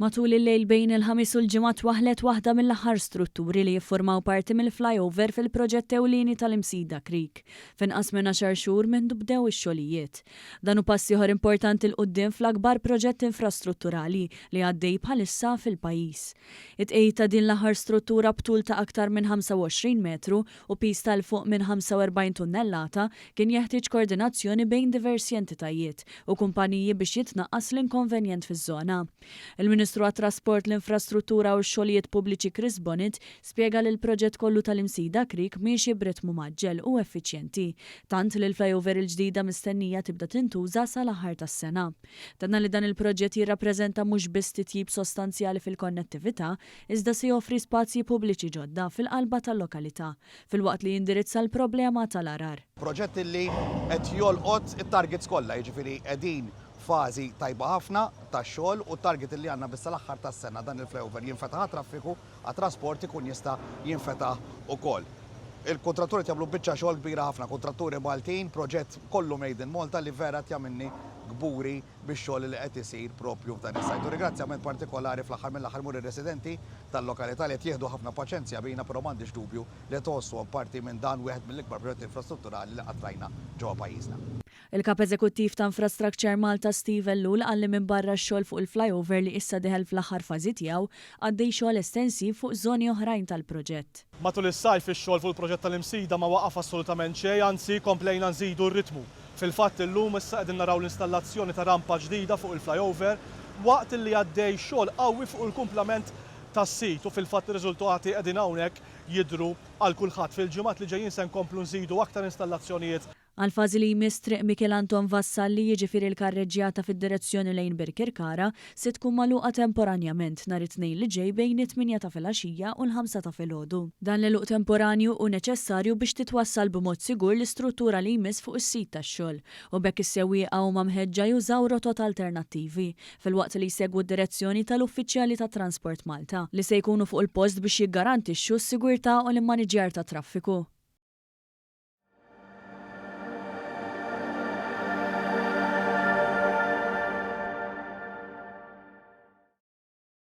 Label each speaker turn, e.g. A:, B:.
A: Matul il-lejl bejn il-ħamis u l-ġimgħat waħlet waħda mill-aħħar strutturi li jiffurmaw parti mill-flyover fil-proġett ewlieni tal-Imsida Creek. F'inqas minn 10 xhur mindu bdew ix-xogħlijiet. Dan hu pass ieħor importanti l quddiem fl-akbar proġett infrastrutturali li għaddej bħalissa fil-pajjiż. It-tqejjed ta' din l-aħħar struttura btul ta' aktar minn 25 metru u pis tal-fuq minn 45 tunnellata kien jeħtieġ koordinazzjoni bejn diversi entitajiet u kumpaniji biex jitnaqqas l-inkonvenjent fiż-żona. Il-Ministru għat-Trasport, l-Infrastruttura u x-Xogħlijiet Pubbliċi Chris Bonnet spjega li l-proġett kollu tal-Imsida Creek miexi b'ritmu maġġel u effiċjenti, tant li l-flyover il-ġdida mistennija tibda tintuża sal-aħħar tas-sena. Tanna li dan il-proġett jirrappreżenta mhux biss titjib sostanzjali fil-konnettività, iżda se joffri spazji pubbliċi ġodda fil-qalba tal-lokalità, filwaqt li jindirizza l-problema tal-arar.
B: Proġett li qed jolqot it-targets kollha, jiġifieri qegħdin fażi tajba ħafna tax-xogħol u t-target li għandna bis l-aħħar tas-sena dan il-flyover jinfetaħ traffiku għat-trasport ikun jista' jinfetaħ ukoll. Il-kontratturi jagħmlu biċċa xogħol kbira ħafna, kontratturi Maltin, proġett kollu made in Malta li vera jagħmilni gburi bix-xogħol li qed isir propju f'dan is-sajt. Ringrazzjament partikolari fl-aħħar mill-aħħar mur ir-residenti tal-lokalità li qed jieħdu ħafna paċenzja bina, però m'għandix dubju li tħossuhom parti minn dan wieħed mill-ikbar proġetti infrastrutturali li qatt rajna ġewwa pajjiżna.
A: Il-Kap Eżekuttiv ta' Infrastructure Malta Steve Ellul qalli minn barra x-xogħol fuq il-flyover li issa deħel fl-aħħar fażi tiegħu għaddej xogħol estensiv fuq żoni oħrajn tal-proġett.
C: Matul is-sajf ix-xogħol fuq il-proġett tal-Imsida ma waqaf assolutament xejn, anzi komplejna nżidu r-ritmu. Fil-fatt illum issa qegħdin naraw l-installazzjoni ta' rampa ġdida fuq il-flyover waqt li għaddej xogħol qawwi fuq il-kumplament tas-sit u fil-fatt ir-riżultati qegħdin hawnhekk jidhru għal kulħadd. Fil-ġimgħat li ġejjin se nkomplu nżidu aktar installazzjonijiet.
A: Għal-fażi li jmiss triq Mikel Anton Vassalli jiġifieri l-karreġġjata fid-direzzjoni lejn Birkirkara se tkun magħluqa temporanjament nhar it-tnejn li ġej bejn it-8 ta' filgħaxija u l-5 ta' filgħodu. Dan l-għeluq temporanju hu neċessarju biex titwassal b'mod sigur l-istruttura li jmiss fuq is-sit tax-xogħol u bekk is-sewwieqa huma mħeġġa jużaw rotot alternattivi filwaqt li jsegwu d-direzzjoni tal-Uffiċjali tat-Transport Malta li se jkunu fuq il-post biex jiggarantixxu s-sigurtà u l-immaniġġjar tat traffiku.